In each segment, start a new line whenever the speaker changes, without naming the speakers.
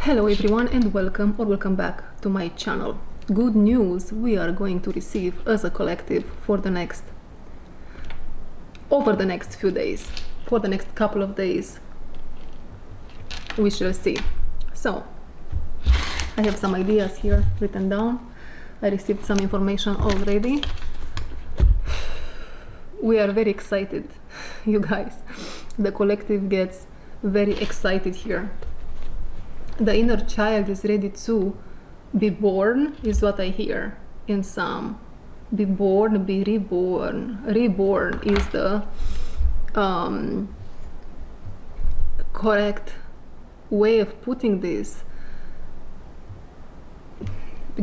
Hello everyone and welcome back to my channel. Good news, we are going to receive as a collective for over the next few days, for the next couple of days. We shall see. So, I have some ideas here written down. I received some information already. We are very excited, you guys. The collective gets very excited here. The inner child is ready to be born, is what I hear in some. Be born, be reborn. Reborn is the correct way of putting this.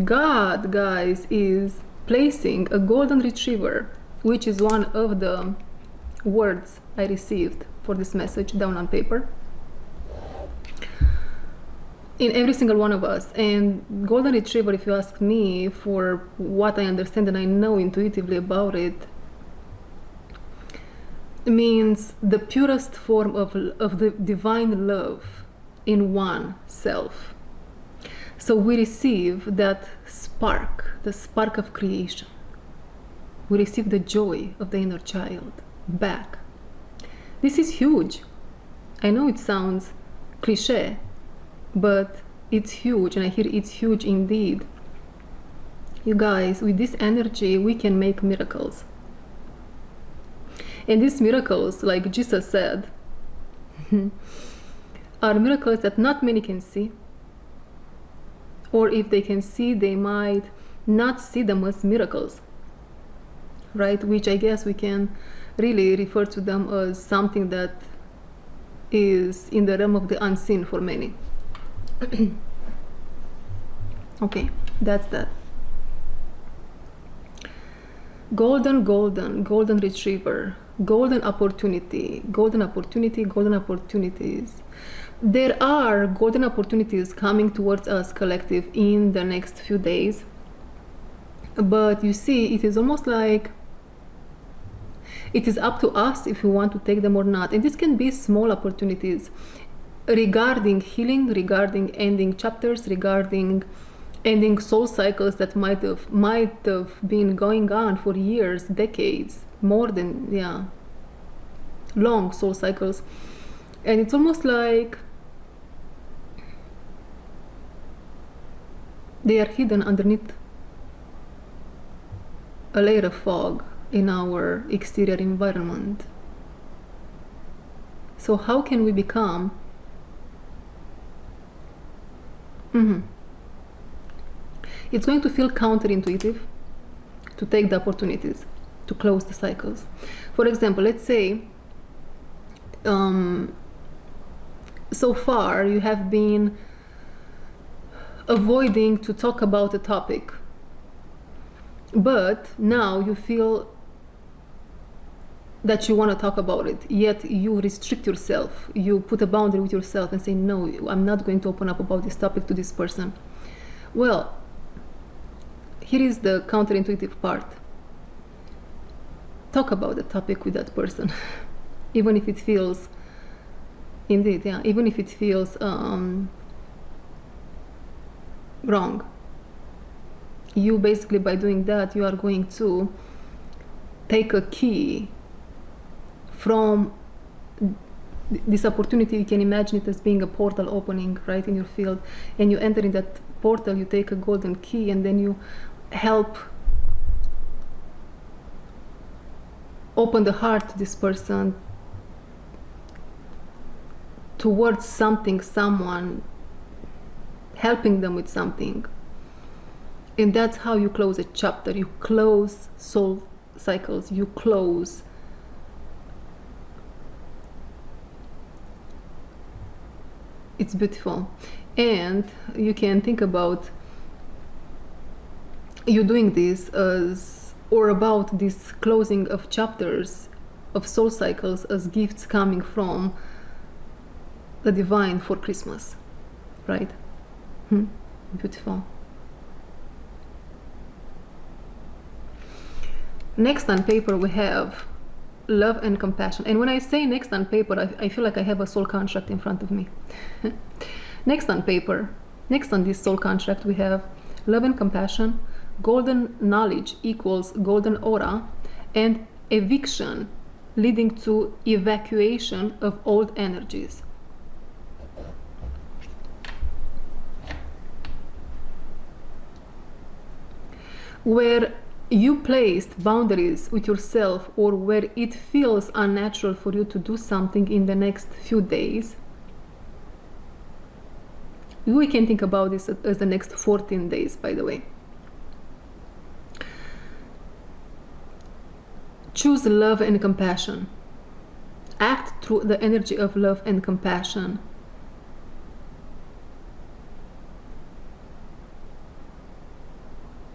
God, guys, is placing a golden retriever, which is one of the words I received for this message down on paper, in every single one of us. And golden retriever, if you ask me, for what I understand and I know intuitively about it, means the purest form of the divine love in one self. So we receive that spark, the spark of creation. We receive the joy of the inner child back. This is huge. I know it sounds cliche, but it's huge, and I hear it's huge indeed. You guys, with this energy, we can make miracles. And these miracles, like Jesus said, are miracles that not many can see. Or if they can see, they might not see them as miracles, right? Which I guess we can really refer to them as something that is in the realm of the unseen for many. Okay, that's that. Golden retriever, golden opportunity, golden opportunities. There are golden opportunities coming towards us, collective, in the next few days. But you see, it is almost like it is up to us if we want to take them or not. And this can be small opportunities regarding healing, regarding ending chapters, regarding ending soul cycles that might have been going on for years, decades, more than, long soul cycles. And it's almost like they are hidden underneath a layer of fog in our exterior environment. So how can we become It's going to feel counterintuitive to take the opportunities, to close the cycles. For example, let's say so far you have been avoiding to talk about a topic, but now you feel that you want to talk about it, yet you restrict yourself. You put a boundary with yourself and say, no, I'm not going to open up about this topic to this person. Well, here is the counterintuitive part. Talk about the topic with that person, even if it feels, indeed, even if it feels wrong. You basically, by doing that, you are going to take a key from this opportunity. You can imagine it as being a portal opening right in your field, and you enter in that portal, you take a golden key, and then you help open the heart to this person towards something, someone, helping them with something. And that's how you close a chapter. You close soul cycles, you close it's beautiful. And you can think about you doing this as, or about this closing of chapters of soul cycles as gifts coming from the divine for Christmas, right? Beautiful. Next on paper we have love and compassion. And when I say next on paper, I feel like I have a soul contract in front of me. Next on paper, next on this soul contract, we have love and compassion, golden knowledge equals golden aura, and eviction leading to evacuation of old energies. Where you placed boundaries with yourself, or where it feels unnatural for you to do something in the next few days, we can think about this as the next 14 days, by the way. Choose love and compassion. Act through the energy of love and compassion.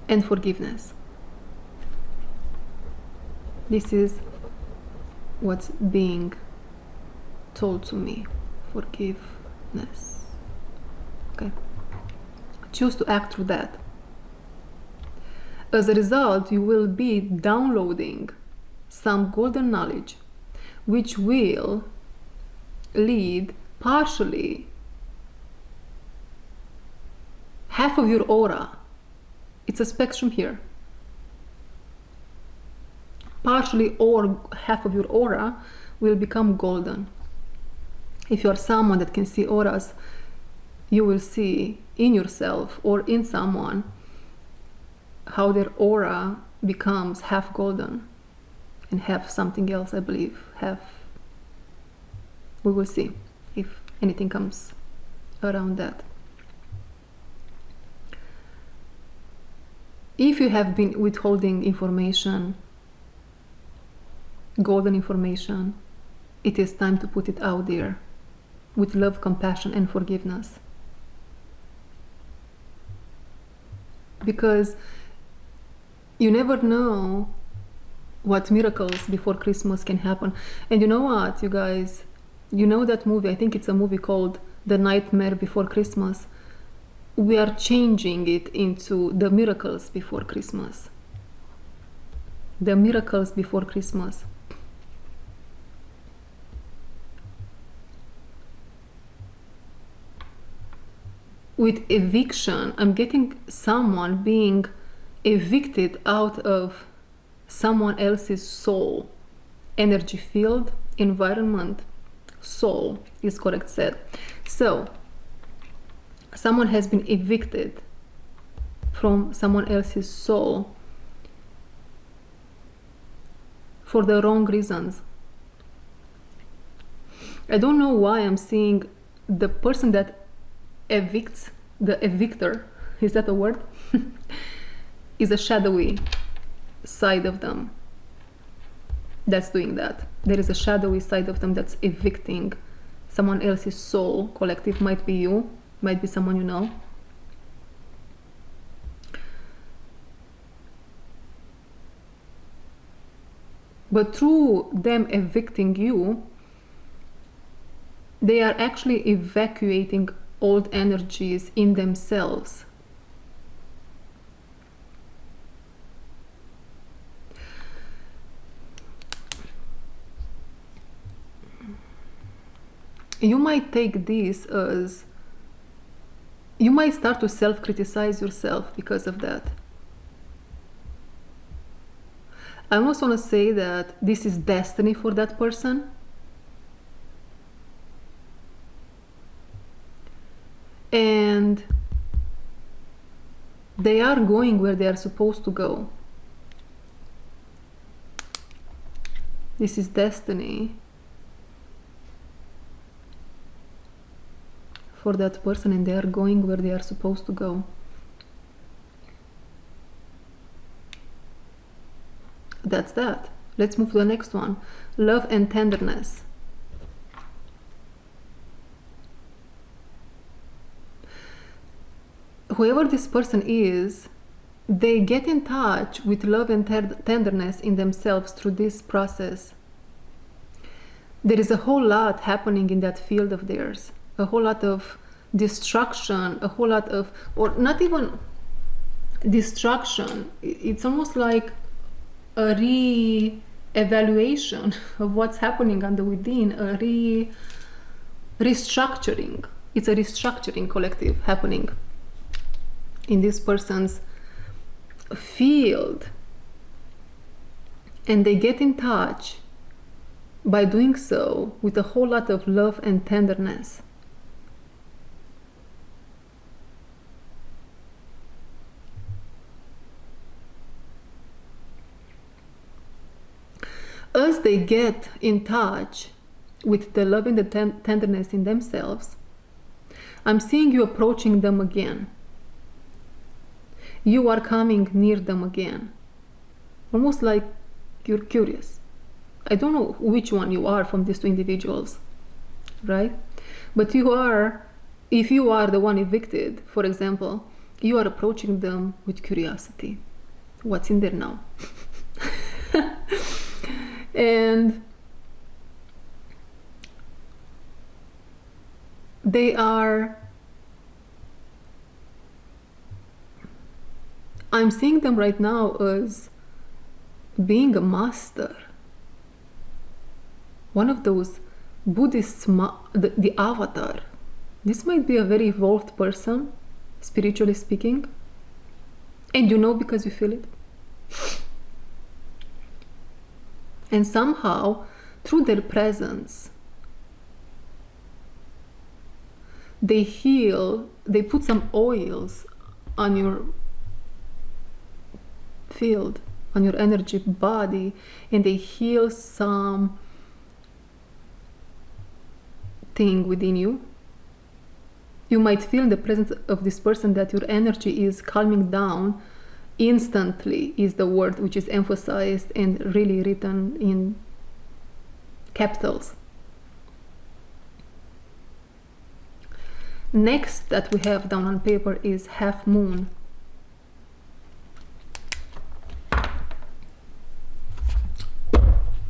And forgiveness. This is what's being told to me. Forgiveness. Okay. Choose to act through that. As a result, you will be downloading some golden knowledge, which will lead partially half of your aura. It's a spectrum here. Partially or half of your aura will become golden. If you are someone that can see auras, you will see in yourself or in someone how their aura becomes half golden and half something else, I believe. Half. We will see if anything comes around that. If you have been withholding information, golden information, it is time to put it out there with love, compassion, and forgiveness. Because you never know what miracles before Christmas can happen. And you know what, you guys? You know that movie, I think it's a movie called The Nightmare Before Christmas. We are changing it into the miracles before Christmas. The miracles before Christmas. With eviction, I'm getting someone being evicted out of someone else's soul, energy field, environment. Soul is correct said. So, someone has been evicted from someone else's soul for the wrong reasons. I don't know why I'm seeing the person that evicts, the evictor, is that a word? Is a shadowy side of them that's doing that. There is a shadowy side of them that's evicting someone else's soul. Collective might be you, might be someone you know. But through them evicting you, they are actually evacuating old energies in themselves. You might take this as, you might start to self-criticize yourself because of that. I almost want to say that this is destiny for that person. And they are going where they are supposed to go. This is destiny for that person, and they are going where they are supposed to go. That's that. Let's move to the next one. Love and tenderness. Whoever this person is, they get in touch with love and tenderness in themselves through this process. There is a whole lot happening in that field of theirs. A whole lot of destruction, a whole lot of, or not even destruction. It's almost like a re-evaluation of what's happening on the within, a restructuring. it's a restructuring collective happening in this person's field, and they get in touch by doing so with a whole lot of love and tenderness. As they get in touch with the love and the tenderness in themselves, I'm seeing you approaching them again. You are coming near them again, almost like you're curious. I don't know which one you are from these two individuals, right? But you are, if you are the one evicted, for example, you are approaching them with curiosity. What's in there now? And they are, I'm seeing them right now as being a master. One of those Buddhists, the avatar. This might be a very evolved person, spiritually speaking. And you know because you feel it. And somehow, through their presence, they heal, they put some oils on your field, on your energy body, and they heal some thing within you. You might feel in the presence of this person that your energy is calming down. Instantly is the word which is emphasized and really written in capitals. Next that we have down on paper is half moon.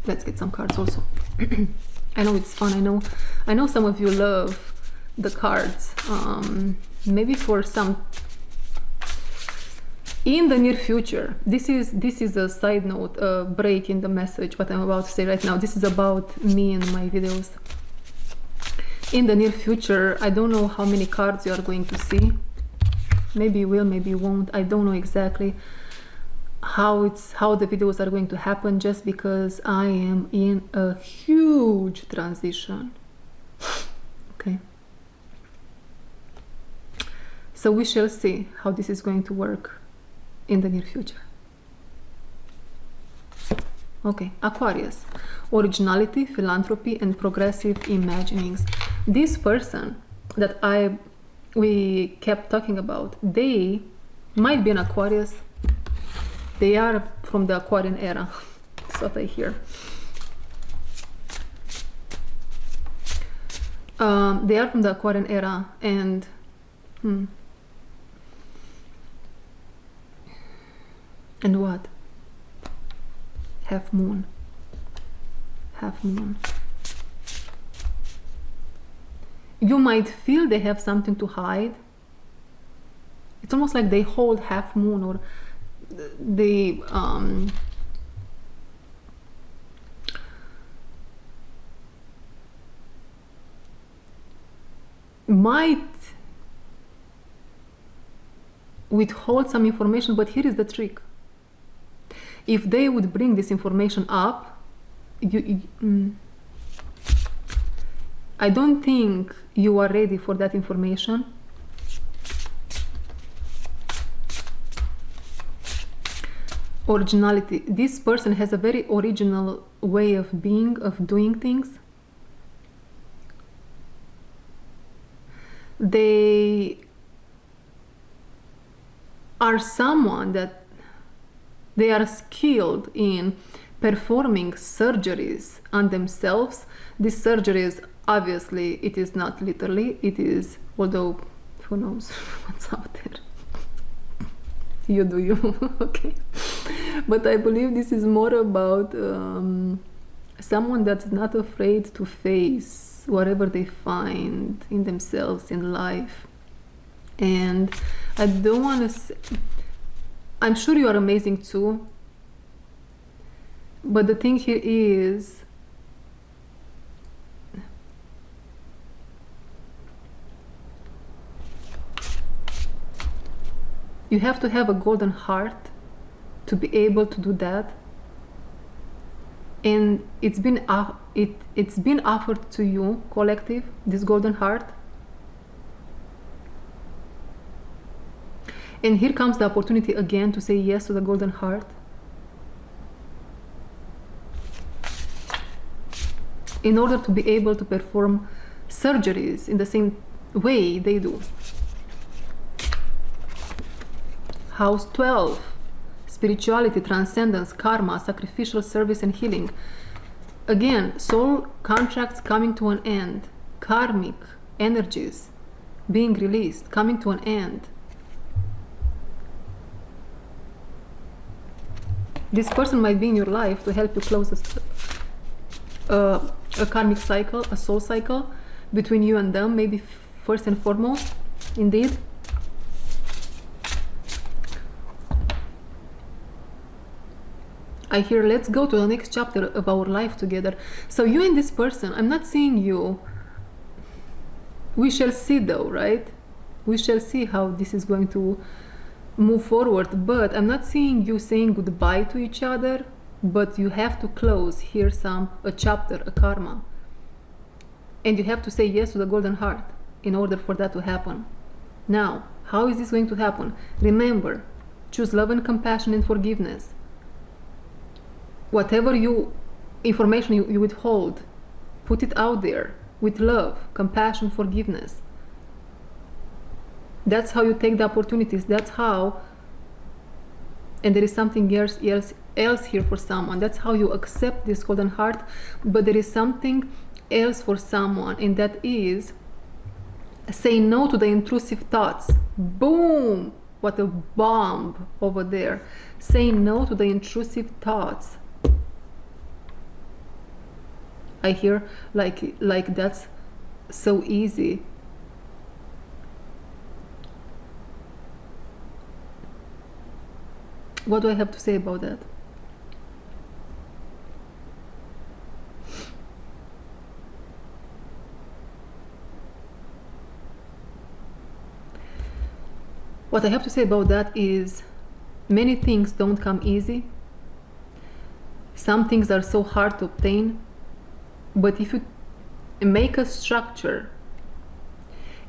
Let's get some cards also. I know it's fun. I know some of you love the cards. Maybe for some in the near future. This is a side note, a break in the message, what I'm about to say right now. This is about me and my videos. In the near future, I don't know how many cards you are going to see. Maybe you will, maybe you won't. I don't know exactly how the videos are going to happen, just because I am in a huge transition. Okay. So we shall see how this is going to work in the near future. Okay, Aquarius. Originality, philanthropy, and progressive imaginings. This person that we kept talking about, they might be an Aquarius. They are from the Aquarian era. That's what I hear. They are from the Aquarian era, and and what? Half moon. Half moon. You might feel they have something to hide. It's almost like they hold half moon, or they might withhold some information, but here is the trick. If they would bring this information up, I don't think you are ready for that information. Originality. This person has a very original way of being, of doing things. They are someone that they are skilled in performing surgeries on themselves. These surgeries, obviously, it is not literally, it is, although who knows what's out there. You do you, okay. But I believe this is more about someone that's not afraid to face whatever they find in themselves in life. And I don't want to say, I'm sure you are amazing too, but the thing here is, You have to have a golden heart to be able to do that. And it's been offered to you, collective, this golden heart. And here comes the opportunity again to say yes to the golden heart. In order to be able to perform surgeries in the same way they do. House 12. Spirituality, transcendence, karma, sacrificial service and healing. Again, soul contracts coming to an end. Karmic energies being released, coming to an end. This person might be in your life to help you close a karmic cycle, a soul cycle between you and them, maybe first and foremost, indeed. I hear, let's go to the next chapter of our life together. So you and this person, I'm not seeing you. We shall see though, right? We shall see how this is going to move forward, but I'm not seeing you saying goodbye to each other, but you have to close here a chapter, a karma. And you have to say yes to the golden heart in order for that to happen. Now, how is this going to happen? Remember, choose love and compassion and forgiveness. Whatever information you withhold, put it out there with love, compassion, forgiveness. That's how you take the opportunities. That's how, and there is something else here for someone. That's how you accept this golden heart, but there is something else for someone, and that is say no to the intrusive thoughts. Boom! What a bomb over there. Say no to the intrusive thoughts. I hear like that's so easy. What do I have to say about that? What I have to say about that is many things don't come easy. Some things are so hard to obtain. But if you make a structure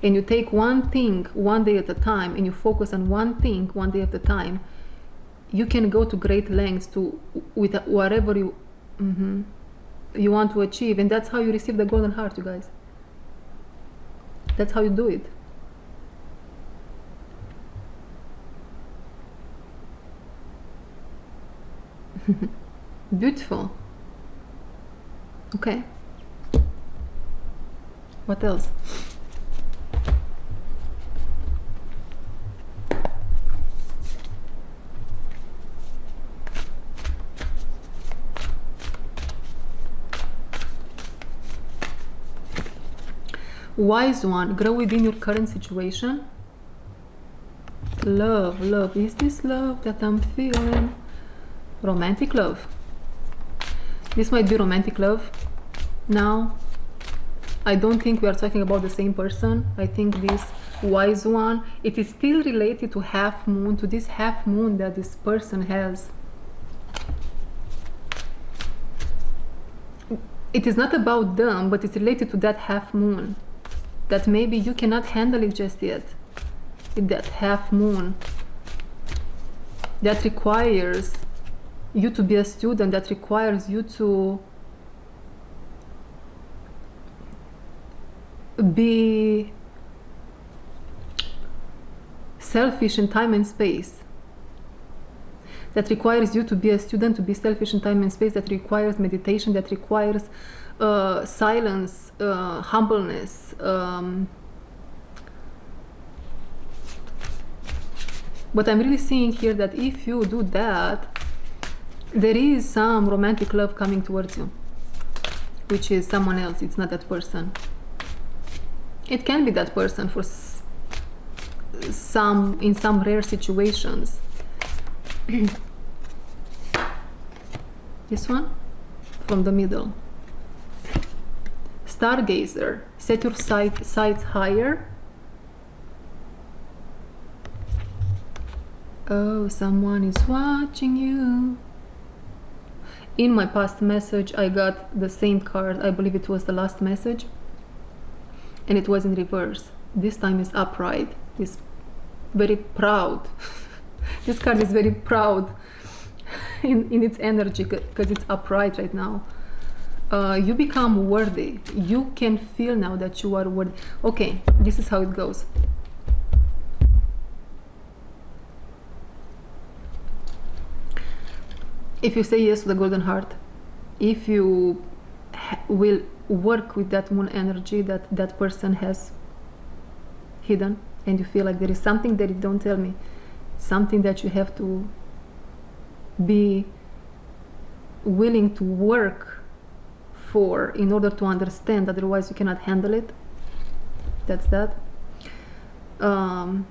and you take one thing one day at a time and you focus on one thing one day at a time, you can go to great lengths with whatever you want to achieve. And that's how you receive the golden heart, you guys. That's how you do it. Beautiful. Okay. What else? Wise one, grow within your current situation. Love, love. Is this love that I'm feeling? Romantic love. This might be romantic love. Now, I don't think we are talking about the same person. I think this wise one, it is still related to half moon, to this half moon that this person has. It is not about them, but it's related to that half moon. That maybe you cannot handle it just yet. That half moon. That requires you to be a student, that requires you to be selfish in time and space. That requires you to be a student, to be selfish in time and space. That requires meditation, that requires silence, humbleness. But I'm really seeing here that if you do that, there is some romantic love coming towards you, which is someone else. It's not that person. It can be that person for in some rare situations. This one from the middle. Stargazer, set your sights higher. Oh, someone is watching you. In my past message, I got the same card. I believe it was the last message. And it was in reverse. This time is upright. It's very proud. This card is very proud in its energy because it's upright right now. You become worthy. You can feel now that you are worthy. Okay, this is how it goes. If you say yes to the golden heart, if you will work with that moon energy that that person has hidden, and you feel like there is something that you don't tell me, something that you have to be willing to work for in order to understand, otherwise you cannot handle it. That's that. And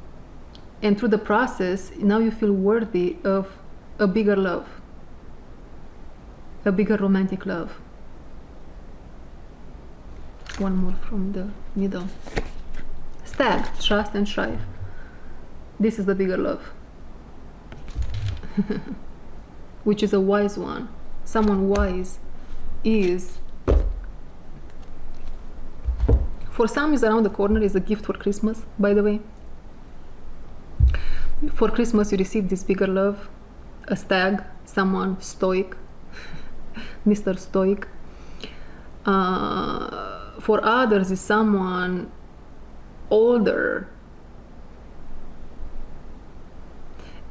through the process, now you feel worthy of a bigger love, a bigger romantic love. One more from the middle. Stag, trust and strive. This is the bigger love. Which is a wise one. Someone wise is, for some is around the corner, is a gift for Christmas, by the way. For Christmas you receive this bigger love, a stag, someone stoic, Mr. Stoic. For others is someone older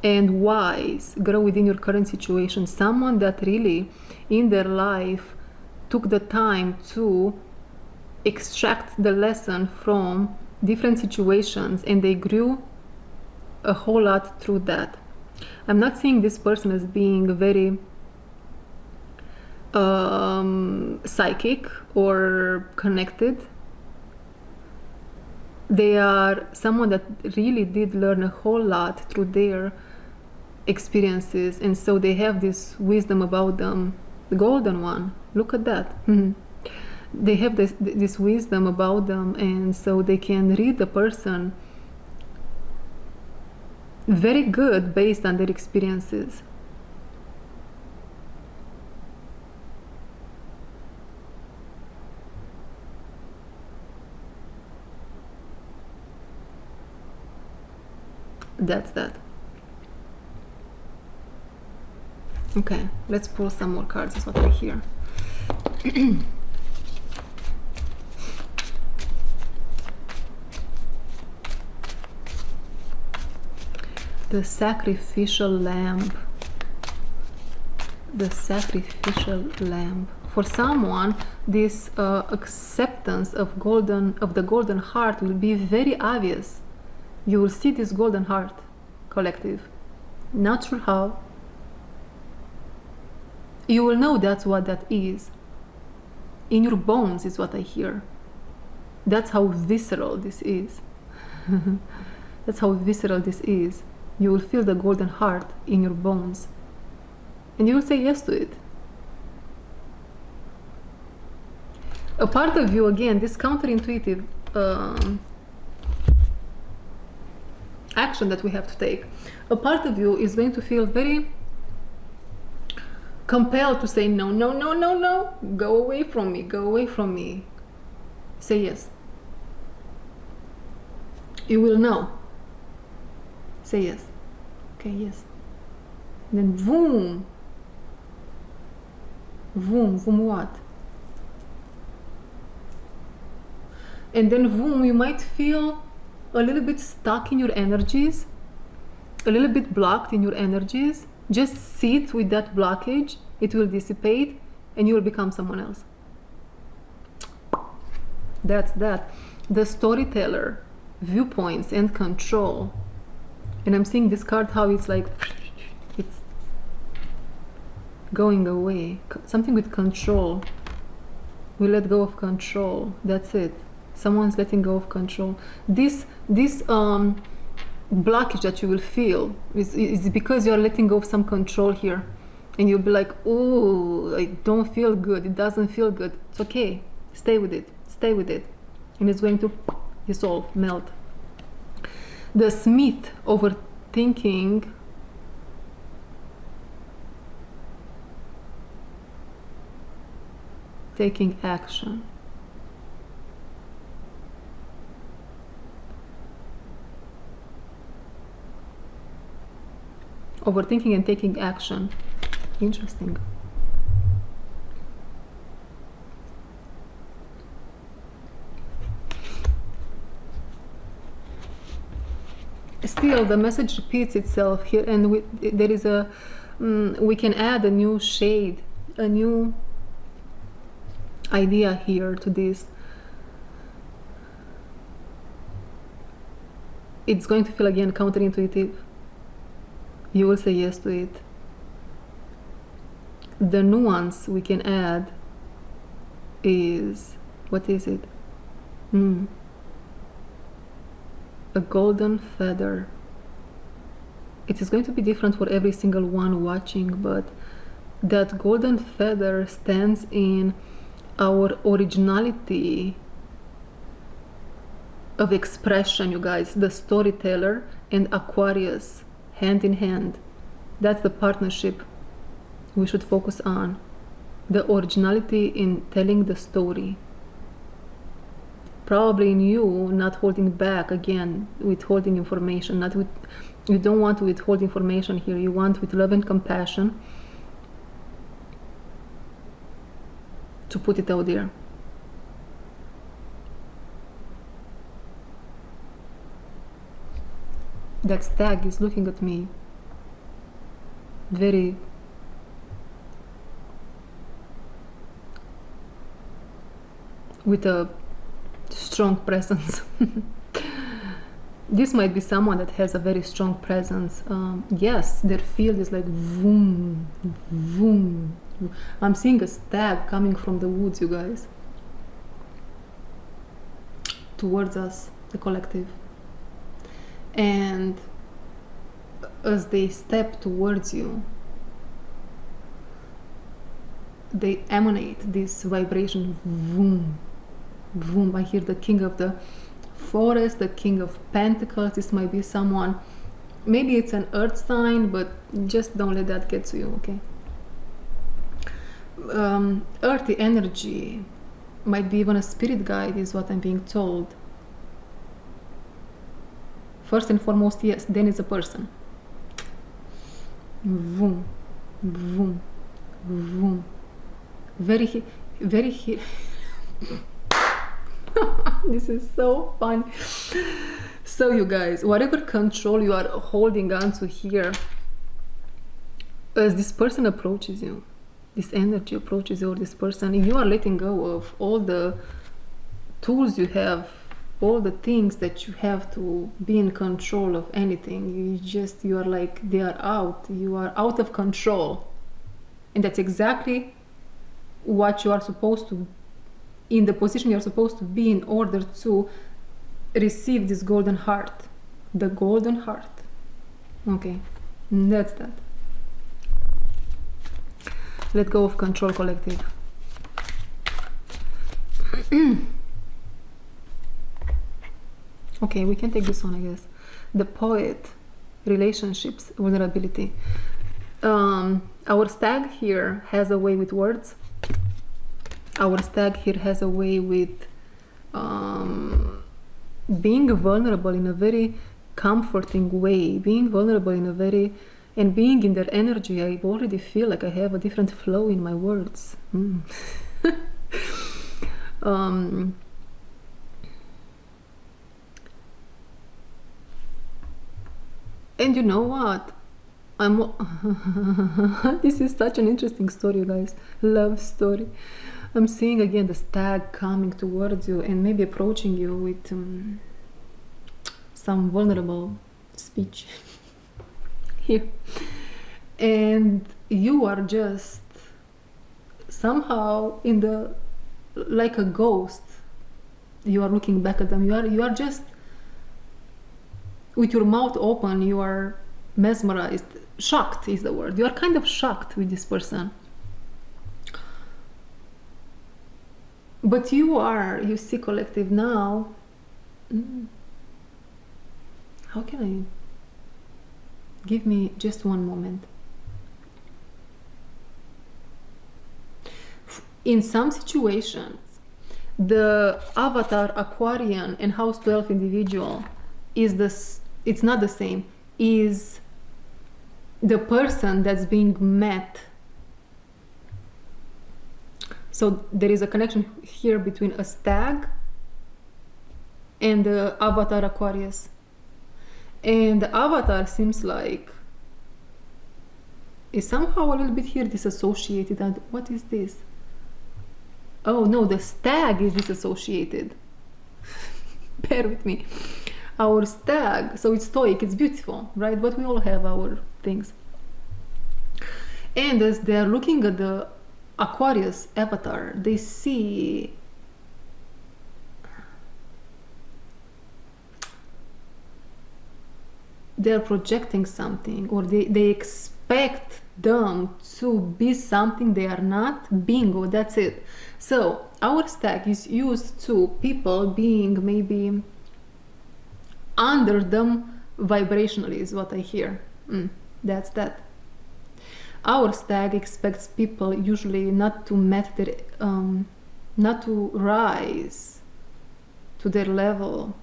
and wise, grow within your current situation, someone that really in their life took the time to extract the lesson from different situations and they grew a whole lot through that. I'm not seeing this person as being very psychic or connected. They are someone that really did learn a whole lot through their experiences, and so they have this wisdom about them. The golden one, look at that. They have this wisdom about them, and so they can read the person very good based on their experiences. That's that. Okay, let's pull some more cards. That's what I hear. The sacrificial lamb. The sacrificial lamb. For someone, this acceptance of the golden heart will be very obvious. You will see this golden heart, collective. Not sure how. You will know that's what that is. In your bones is what I hear. That's how visceral this is. That's how visceral this is. You will feel the golden heart in your bones. And you will say yes to it. A part of you, again, this counterintuitive action that we have to take, a part of you is going to feel very compelled to say no, no, no, no, no, go away from me, go away from me. Say yes. You will know. Say yes. Okay, yes. And then boom. Boom, boom what? And then boom, you might feel a little bit stuck in your energies, a little bit blocked in your energies. Just sit with that blockage, it will dissipate, and you will become someone else. That's that. The storyteller, viewpoints and control. And I'm seeing this card, how it's like, it's going away. Something with control. We let go of control. That's it. Someone's letting go of control. This blockage that you will feel is because you're letting go of some control here. And you'll be like, oh, I don't feel good. It doesn't feel good. It's okay. Stay with it. Stay with it. And it's going to dissolve, melt. The Smith, overthinking taking action. Overthinking and taking action. Interesting. Still, the message repeats itself here, and there is a we can add a new shade, a new idea here to this. It's going to feel again counterintuitive. You will say yes to it. The nuance we can add is, what is it? A golden feather. It is going to be different for every single one watching, but that golden feather stands in our originality of expression, you guys. The storyteller and Aquarius, hand in hand. That's the partnership we should focus on. The originality in telling the story. Probably in you not holding back, again, withholding information. You don't want to withhold information here. You want, with love and compassion, to put it out there. That stag is looking at me very with a strong presence. This might be someone that has a very strong presence. Yes, their field is like vroom, vroom. I'm seeing a stag coming from the woods, you guys, towards us, the collective. And as they step towards you, they emanate this vibration, vroom, vroom. I hear the king of the forest, the king of pentacles. This might be someone, maybe it's an earth sign, but just don't let that get to you, okay? Earthy energy, might be even a spirit guide, is what I'm being told. First and foremost, yes, then it's a person. Vroom, vroom, vroom. Very this is so fun. So you guys, whatever control you are holding on to here, as this person approaches you, this energy approaches you, or this person, you are letting go of all the tools you have, all the things that you have to be in control of anything. You are like, they are out. You are out of control. And that's exactly what you are supposed to, in the position you're supposed to be, in order to receive this golden heart. The golden heart. Okay, that's that. Let go of control, collective. Okay, we can take this one, I guess. The poet, relationships, vulnerability. Our stag here has a way with words. Our stag here has a way with being vulnerable in a very comforting way, being vulnerable in a very, and being in their energy. I already feel like I have a different flow in my words. And you know what? This is such an interesting story, you guys. Love story. I'm seeing again the stag coming towards you and maybe approaching you with some vulnerable speech here. And you are just somehow in the, like a ghost. You are looking back at them. You are just with your mouth open. You are mesmerized. Shocked is the word. You are kind of shocked with this person. But you see, collective, now. How can I? Give me just one moment. In some situations, the avatar Aquarian and House 12 individual is this, it's not the same, is the person that's being met. So there is a connection here between a stag and the avatar Aquarius. And the avatar seems like is somehow a little bit here disassociated. And what is this? Oh no, the stag is disassociated. Bear with me. Our stag, so it's stoic, it's beautiful, right? But we all have our things. And as they're looking at the Aquarius avatar, they see they're projecting something, or they expect them to be something they are not. Bingo, that's it. So our stag is used to people being maybe under them vibrationally, is what I hear. That's that. Our stag expects people usually not to met their, not to rise to their level.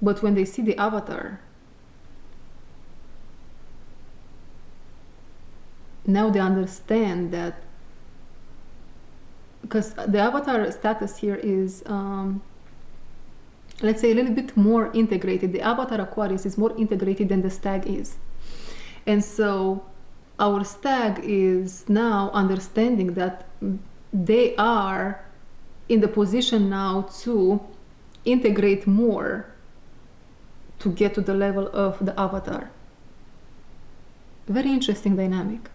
But when they see the avatar, now they understand that, because the avatar status here is, let's say, a little bit more integrated. The avatar Aquarius is more integrated than the stag is. And so our stag is now understanding that they are in the position now to integrate more to get to the level of the avatar. Very interesting dynamic.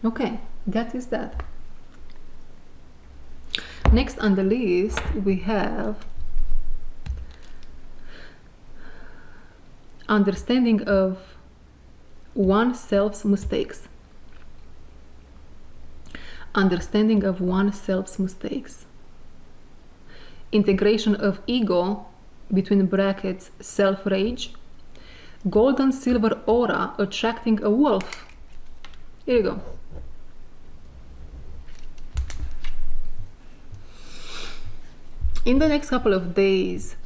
Okay, that is that. Next on the list we have understanding of oneself's mistakes. Understanding of oneself's mistakes. Integration of ego, between brackets, self-rage. Golden silver aura attracting a wolf. Here you go. In the next couple of days,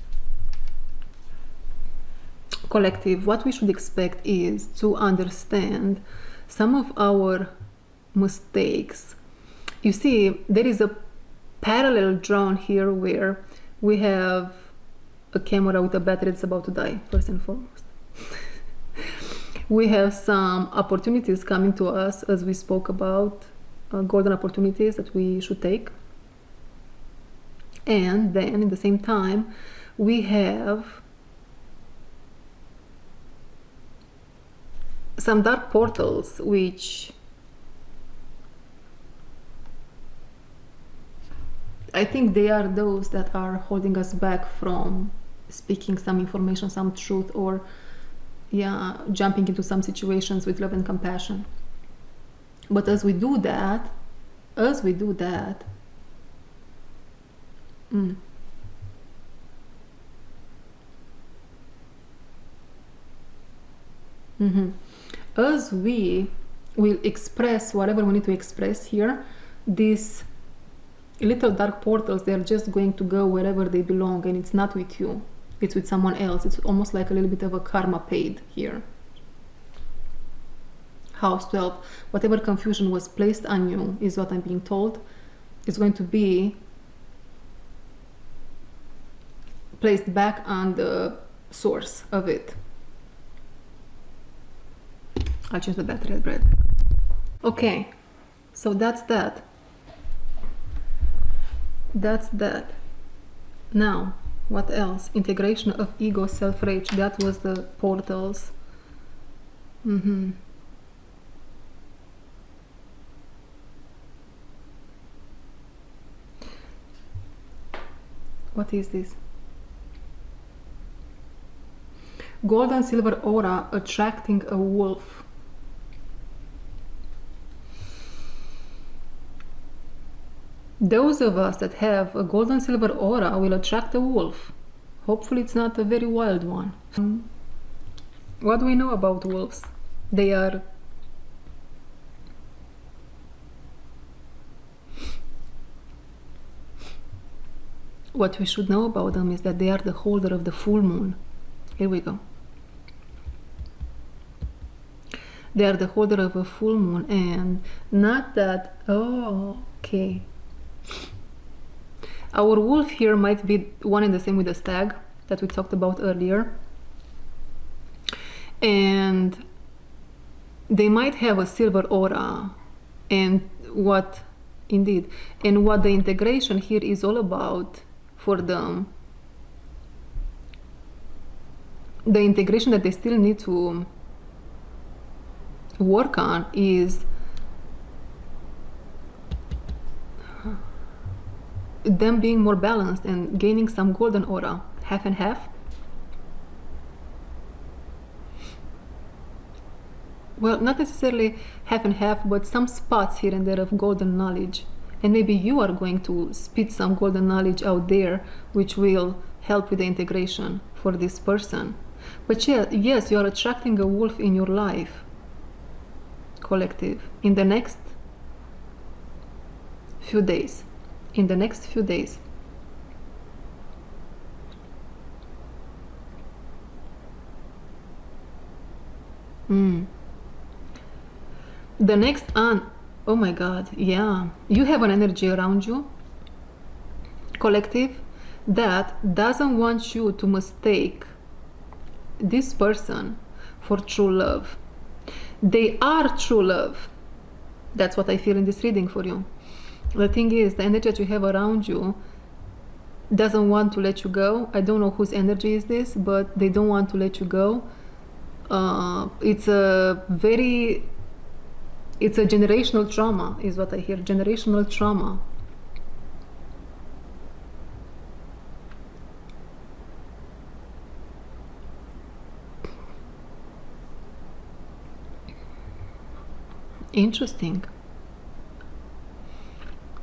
collective, what we should expect is to understand some of our mistakes. You see, there is a parallel drawn here where we have a camera with a battery that's about to die, first and foremost. We have some opportunities coming to us, as we spoke about, golden opportunities that we should take. And then, at the same time, we have some dark portals, which I think they are those that are holding us back from speaking some information, some truth, or jumping into some situations with love and compassion. But as we do that, as we will express whatever we need to express here, these little dark portals, they're just going to go wherever they belong, and it's not with you, it's with someone else. It's almost like a little bit of a karma paid here. House 12, whatever confusion was placed on you, is what I'm being told, is going to be placed back on the source of it. I'll change the battery at bread. Okay, so that's that. That's that. Now, what else? Integration of ego, self-rage. That was the portals. What is this? Gold and silver aura attracting a wolf. those of us that have a gold and silver aura will attract a wolf. Hopefully it's not a very wild one. What do we know about wolves? They are what we should know about them is that they are the holder of the full moon. Here we go. They are the holder of a full moon, and not that, oh, okay. Our wolf here might be one and the same with the stag that we talked about earlier. And they might have a silver aura, and what the integration here is all about for them, the integration that they still need to work on is them being more balanced and gaining some golden aura, half and half. Well, not necessarily half and half, but some spots here and there of golden knowledge. And maybe you are going to spit some golden knowledge out there, which will help with the integration for this person. But yeah, yes, you are attracting a wolf in your life, collective, in the next few days. In the next few days. The next oh my God, yeah. You have an energy around you, collective, that doesn't want you to mistake this person for true love. They are true love. That's what I feel in this reading for you. The thing is, the energy that you have around you doesn't want to let you go. I don't know whose energy is this, but they don't want to let you go. It's a generational trauma, is what I hear. Generational trauma. Interesting.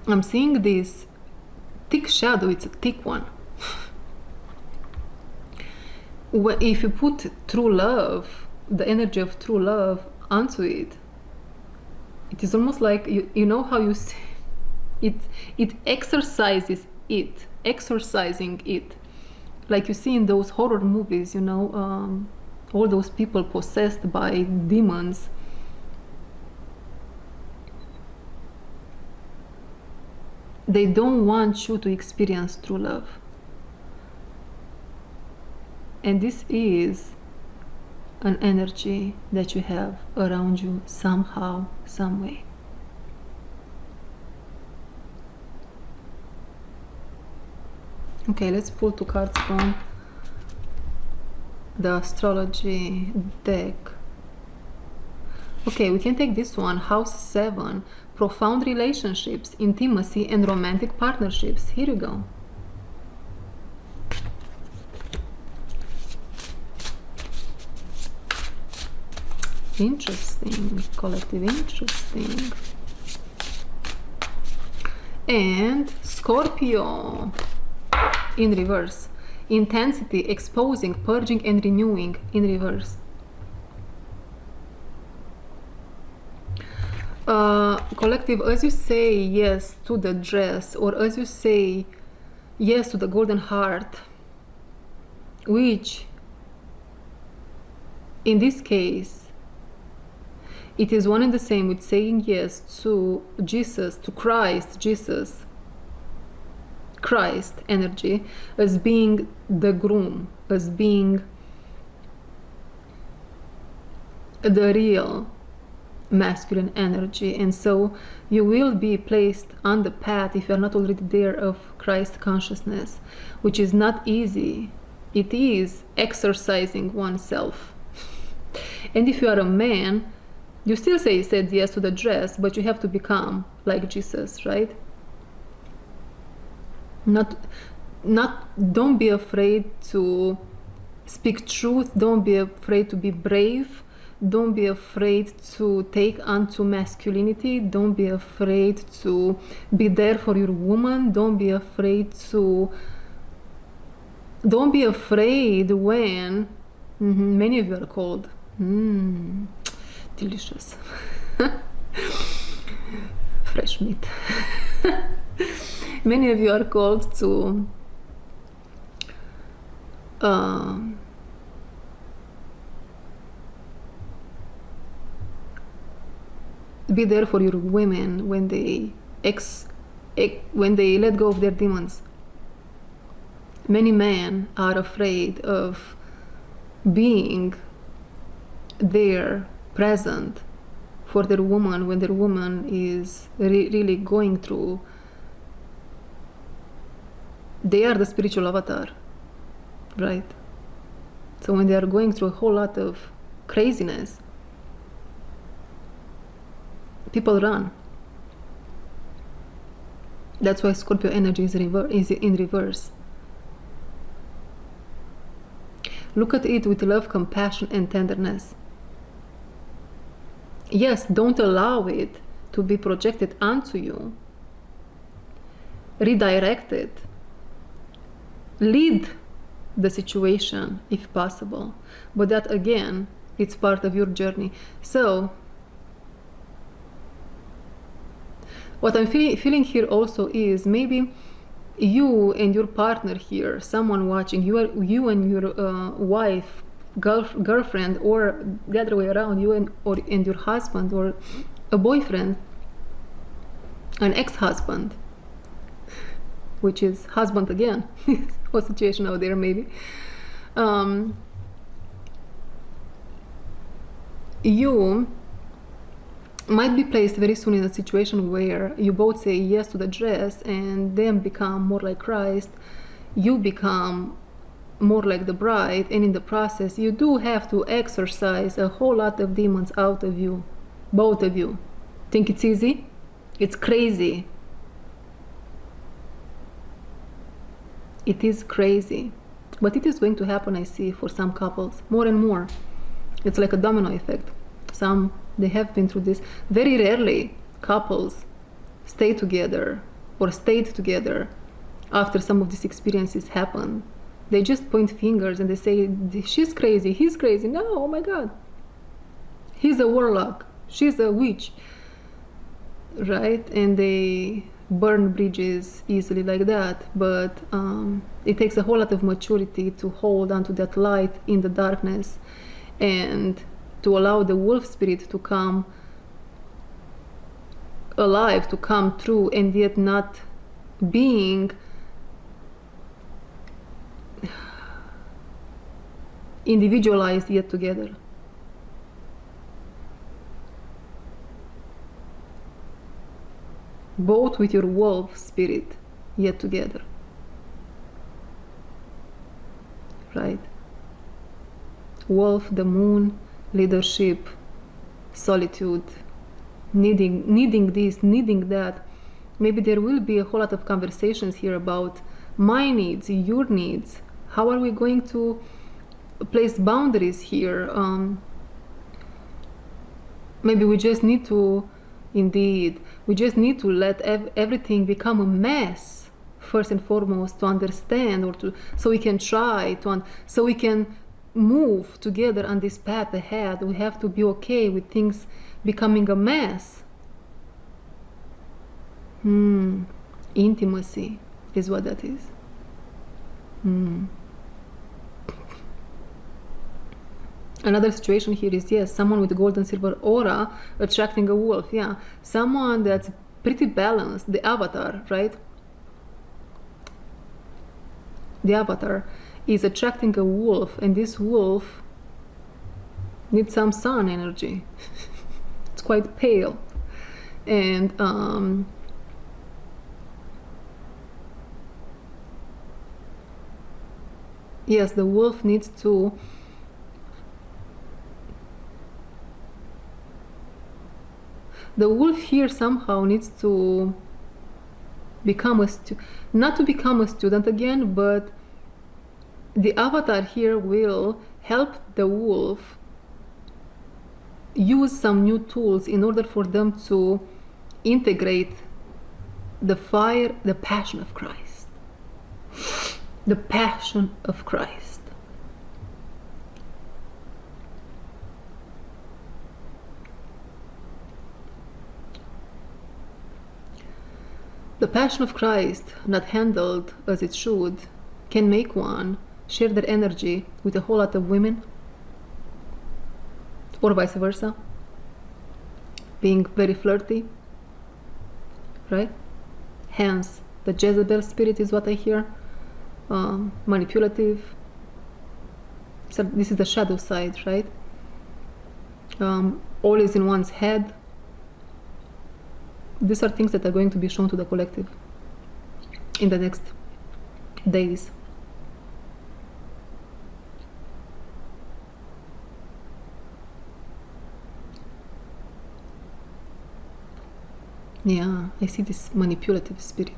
I'm seeing this thick shadow. It's a thick one. If you put true love, the energy of true love onto it, it is almost like you know how you say it exercising it, like you see in those horror movies, you know, all those people possessed by demons. They don't want you to experience true love. And this is an energy that you have around you somehow, some way. Okay, let's pull two cards from the astrology deck. Okay, we can take this one, House 7, profound relationships, intimacy, and romantic partnerships. Here you go. Interesting, collective, interesting. And Scorpio in reverse. Intensity, exposing, purging, and renewing in reverse. Collective, as you say yes to the dress, or as you say yes to the golden heart, which in this case it is one and the same with saying yes to Jesus, to Christ, Jesus, Christ energy, as being the groom, as being the real masculine energy. And so you will be placed on the path, if you are not already there, of Christ consciousness, which is not easy. It is exercising oneself. And if you are a man, you still said yes to the dress, but you have to become like Jesus, right? Don't be afraid to speak truth. Don't be afraid to be brave. Don't be afraid to take onto masculinity. Don't be afraid to be there for your woman. Don't be afraid when many of you are called. Delicious. Fresh meat. Many of you are called to be there for your women when they let go of their demons. Many men are afraid of being there, present for their woman when their woman is really going through. They are the spiritual avatar, right? So when they are going through a whole lot of craziness, people run. That's why Scorpio energy is in reverse. Look at it with love, compassion, and tenderness. Yes, don't allow it to be projected onto you. Redirect it. Lead the situation if possible. But that, again, it's part of your journey. So, what I'm feeling here also is maybe you and your partner here, someone watching, you and your wife, girlfriend, or the other way around, you and your husband or a boyfriend, an ex-husband, which is husband again, or situation out there maybe. You might be placed very soon in a situation where you both say yes to the dress and then become more like Christ. You become more like the bride, and in the process you do have to exorcise a whole lot of demons out of you, both of you. Think it's easy? It's crazy. It is crazy, but it is going to happen, I see, for some couples more and more. It's like a domino effect. Some, they have been through this. Very rarely couples stay together or stayed together after some of these experiences happen. They just point fingers and they say, she's crazy, he's crazy. No, oh my God. He's a warlock, she's a witch, right? And they burn bridges easily like that. But it takes a whole lot of maturity to hold on to that light in the darkness and to allow the wolf spirit to come alive, to come through, and yet not being individualized yet together. Both with your wolf spirit yet together, right? Wolf, the moon, leadership, solitude, needing this, needing that. Maybe there will be a whole lot of conversations here about my needs, your needs. How are we going to place boundaries here? Maybe we just need to, indeed, we just need to let everything become a mess first and foremost, to understand, or so we can try to, so we can move together on this path ahead. We have to be okay with things becoming a mess. Intimacy is what that is. Another situation here is, yes, someone with gold and silver aura attracting a wolf. Yeah, someone that's pretty balanced, the avatar, right? The avatar is attracting a wolf, and this wolf needs some sun energy. It's quite pale, and yes, the wolf needs to the wolf here somehow needs to become not to become a student again, but the avatar here will help the wolf use some new tools in order for them to integrate the fire, the passion of Christ. The passion of Christ. The passion of Christ, not handled as it should, can make one share their energy with a whole lot of women, or vice versa, being very flirty, right? Hence, the Jezebel spirit is what I hear, manipulative. So this is the shadow side, right? Always in one's head. These are things that are going to be shown to the collective in the next days. Yeah, I see this manipulative spirit.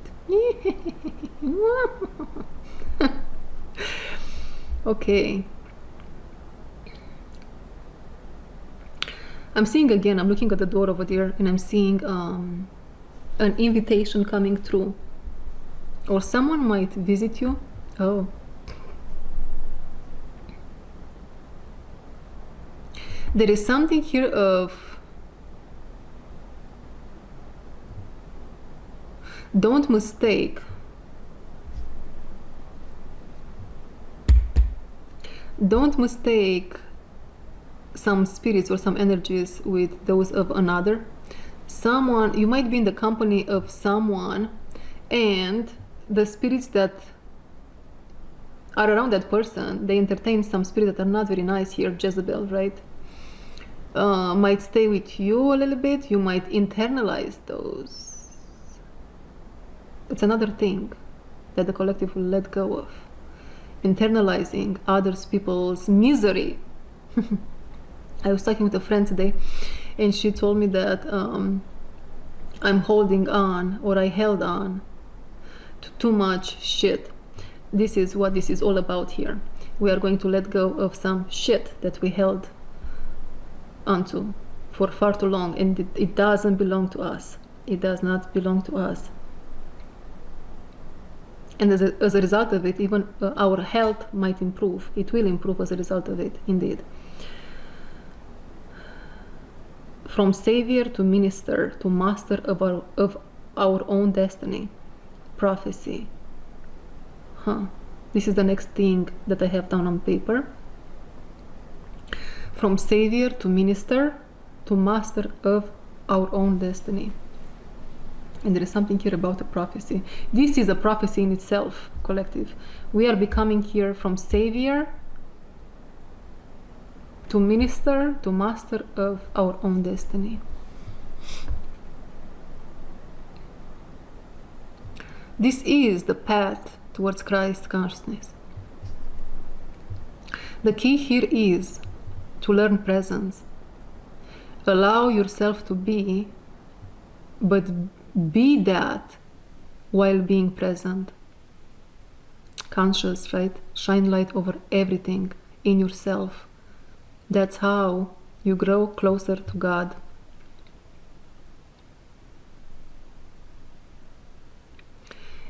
Okay. I'm seeing again, I'm looking at the door over there, and I'm seeing an invitation coming through. Or someone might visit you. Oh. There is something here of don't mistake some spirits or some energies with those of another. Someone, you might be in the company of someone, and the spirits that are around that person, they entertain some spirits that are not very nice here, Jezebel, right? Might stay with you a little bit. You might internalize those. It's another thing that the collective will let go of. Internalizing others people's misery. I was talking with a friend today, and she told me that I'm holding on, or I held on to too much shit. This is what this is all about here. We are going to let go of some shit that we held onto for far too long, and it doesn't belong to us. It does not belong to us. And as a result of it, even our health might improve. It will improve as a result of it, indeed. From savior to minister to master of our own destiny. Prophecy. This is the next thing that I have down on paper. From savior to minister to master of our own destiny. And there is something here about a prophecy. This is a prophecy in itself, collective. We are becoming here from savior to minister to master of our own destiny. This is the path towards Christ consciousness. The key here is to learn presence. Allow yourself to be, but be that while being present. Conscious, right? Shine light over everything in yourself. That's how you grow closer to God.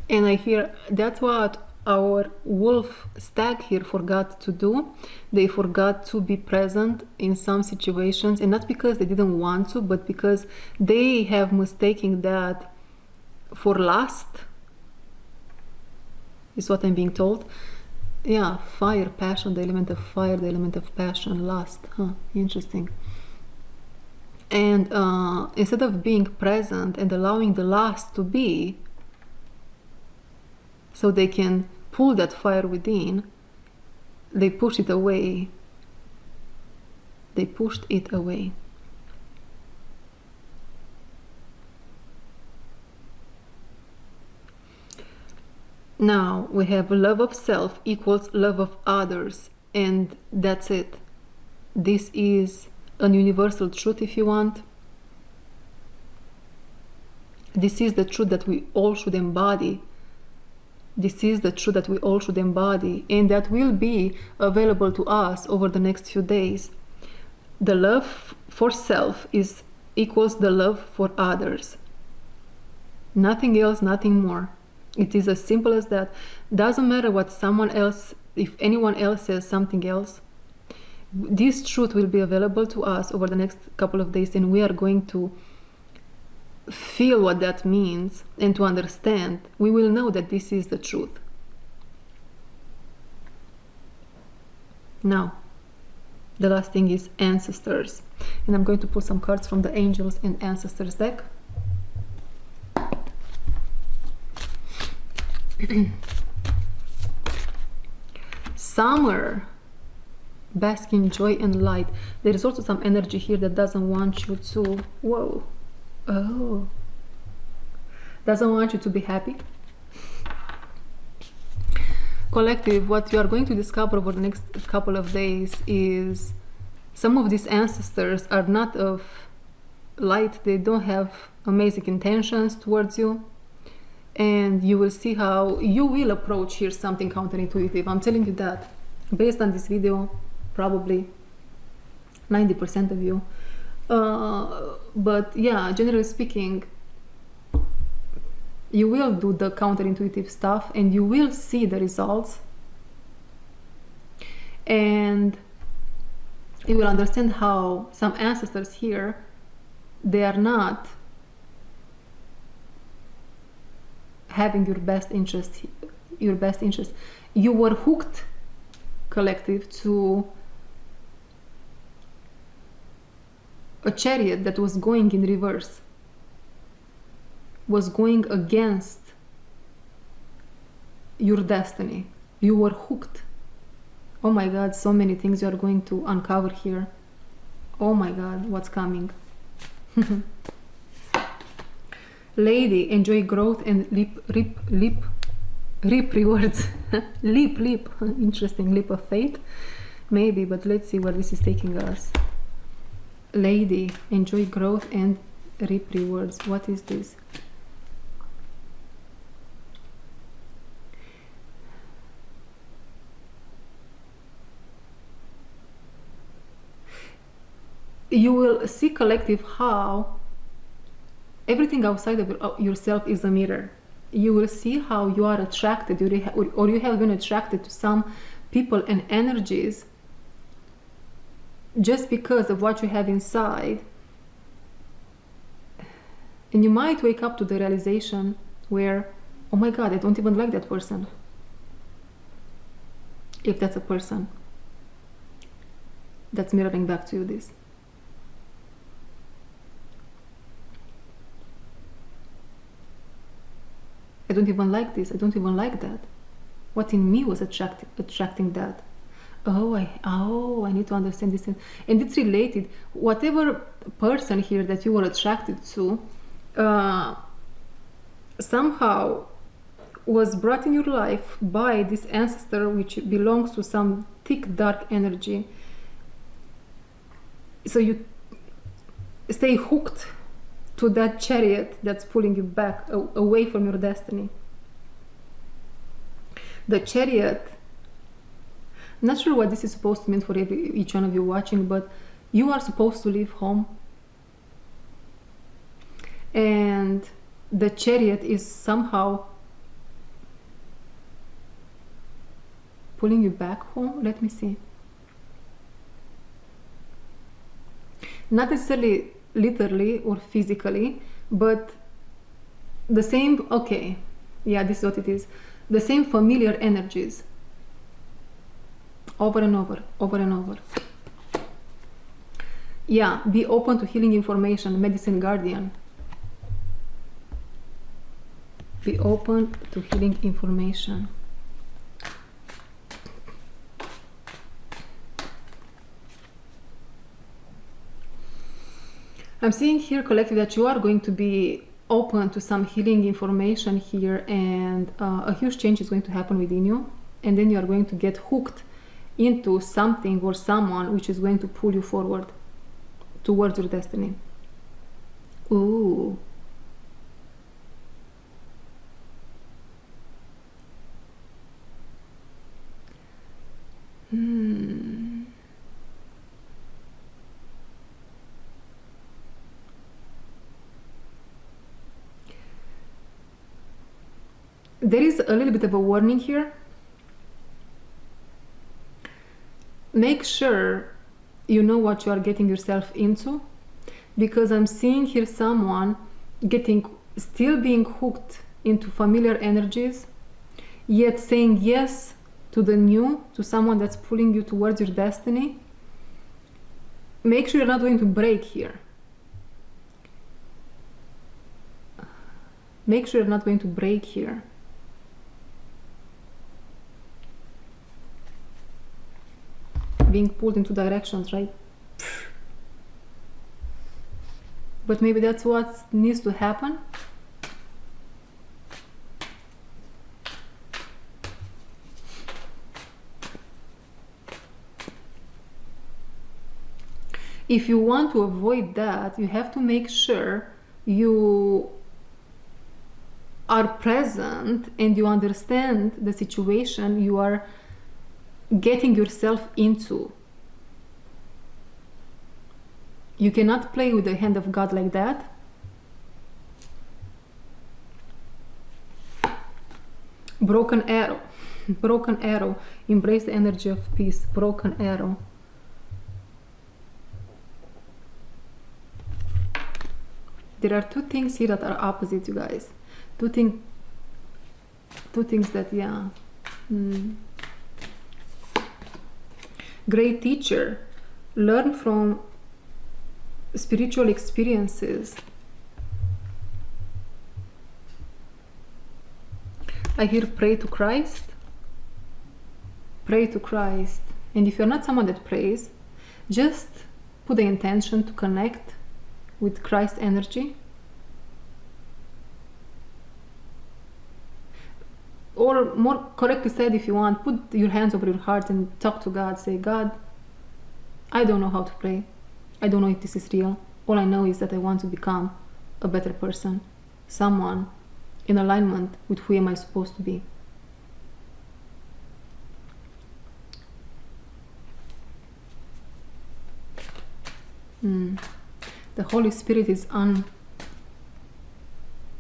And I hear that's what our wolf stag here forgot to do. They forgot to be present in some situations, and not because they didn't want to, but because they have mistaken that for lust, is what I'm being told. Yeah, fire, passion, the element of fire, the element of passion, lust. Interesting. And instead of being present and allowing the lust to be, so they can pull that fire within, they push it away. They pushed it away. Now we have love of self equals love of others, and that's it. This is an universal truth, if you want. This is the truth that we all should embody. This is the truth that we all should embody, and that will be available to us over the next few days. the love for self is equals the love for others. Nothing else, nothing more. It is as simple as that. Doesn't matter what someone else, if anyone else says something else, this truth will be available to us over the next couple of days, and we are going to feel what that means, and to understand, we will know that this is the truth. Now, the last thing is ancestors, and I'm going to pull some cards from the angels and ancestors deck. Summer, bask in joy and light. There is also some energy here that doesn't want you to, whoa, oh, doesn't want you to be happy. Collective, what you are going to discover over the next couple of days is some of these ancestors are not of light. They don't have amazing intentions towards you. And you will see how you will approach here something counterintuitive. I'm telling you that. Based on this video, probably 90% of you. But yeah, generally speaking, you will do the counterintuitive stuff and you will see the results. And you will understand how some ancestors here, they are not having your best interest. You were hooked, collective, to a chariot that was going in reverse, was going against your destiny. You were hooked. Oh my God, so many things you are going to uncover here. Oh my God, what's coming? Lady, enjoy growth and reap rewards. leap. Interesting, leap of faith. Maybe, but let's see where this is taking us. Lady, enjoy growth and reap rewards. What is this? You will see, collective, how everything outside of yourself is a mirror. You will see how you are attracted, or you have been attracted to some people and energies just because of what you have inside. And you might wake up to the realization where, oh my God, I don't even like that person. If that's a person that's mirroring back to you this. I don't even like this. I don't even like that. What in me was attracting that? Oh, I need to understand this. And it's related. Whatever person here that you were attracted to, somehow was brought in your life by this ancestor, which belongs to some thick, dark energy. So you stay hooked to that chariot that's pulling you back away from your destiny. The chariot, not sure what this is supposed to mean for each one of you watching, but you are supposed to leave home. And the chariot is somehow pulling you back home. Let me see. Not necessarily literally or physically, but the same, okay, yeah, this is what it is. The same familiar energies over and over, over and over. Yeah, be open to healing information, medicine guardian. Be open to healing information. I'm seeing here, collective, that you are going to be open to some healing information here, and a huge change is going to happen within you, and then you are going to get hooked into something or someone which is going to pull you forward towards your destiny. Ooh. There is a little bit of a warning here. Make sure you know what you are getting yourself into, because I'm seeing here someone still being hooked into familiar energies, yet saying yes to the new, to someone that's pulling you towards your destiny. Make sure you're not going to break here. Make sure you're not going to break here. Being pulled in two directions, right? But maybe that's what needs to happen. If you want to avoid that, you have to make sure you are present and you understand the situation you are getting yourself into. You cannot play with the hand of God like that. Broken arrow. Broken arrow. Embrace the energy of peace. Broken arrow. There are two things here that are opposite, you guys. Two things that, yeah. Great teacher. Learn from spiritual experiences. I hear pray to Christ. Pray to Christ. And if you're not someone that prays, just put the intention to connect with Christ energy. Or more correctly said, if you want, put your hands over your heart and talk to God. Say, God, I don't know how to pray. I don't know if this is real. All I know is that I want to become a better person. Someone in alignment with who am I supposed to be. The Holy Spirit is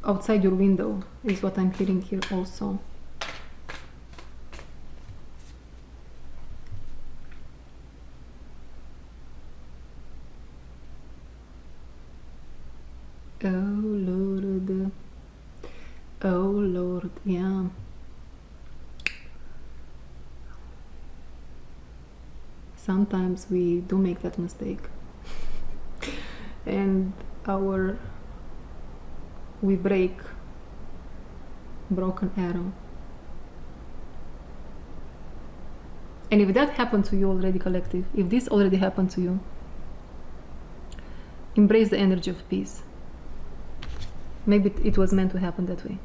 outside your window, is what I'm hearing here also. Oh Lord, oh Lord, yeah. Sometimes we do make that mistake, and we break. Broken arrow. And if that happened to you already, collective, if this already happened to you, embrace the energy of peace. Maybe it was meant to happen that way.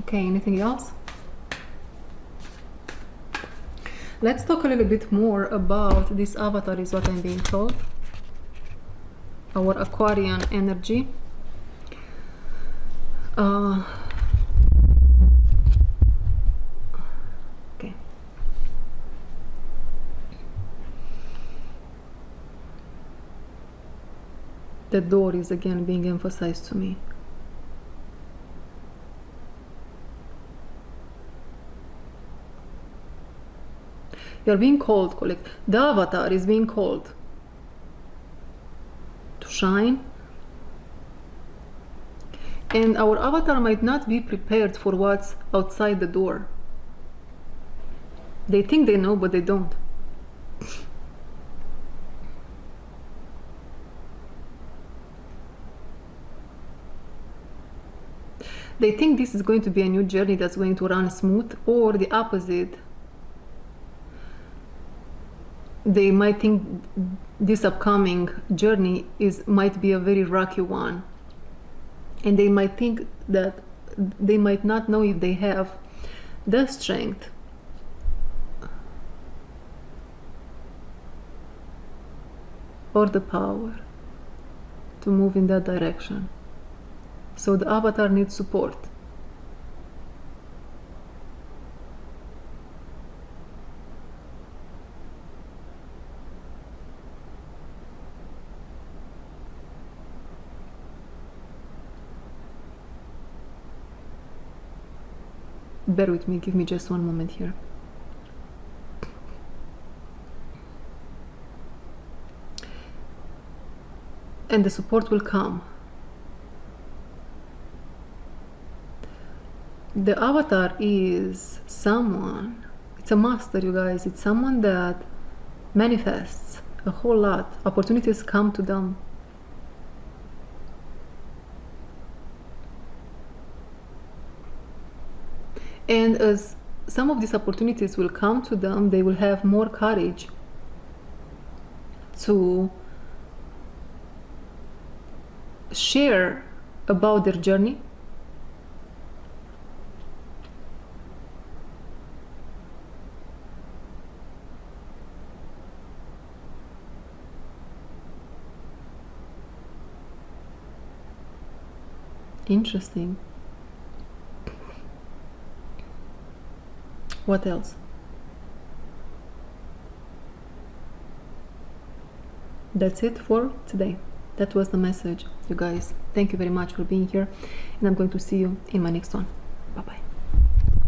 Okay, anything else? Let's talk a little bit more about this avatar, is what I'm being told. Our Aquarian energy. Okay. The door is again being emphasized to me. You're being called, collect. The avatar is being called to shine. And our avatar might not be prepared for what's outside the door. They think they know, but they don't. They think this is going to be a new journey that's going to run smooth, or the opposite. They might think this upcoming journey might be a very rocky one. And they might think that they might not know if they have the strength or the power to move in that direction. So the avatar needs support. Bear with me, give me just one moment here. And the support will come. The avatar is someone, it's a master, you guys, it's someone that manifests a whole lot. Opportunities come to them. And as some of these opportunities will come to them, they will have more courage to share about their journey. Interesting. What else? That's it for today. That was the message, you guys. Thank you very much for being here, and I'm going to see you in my next one. Bye bye.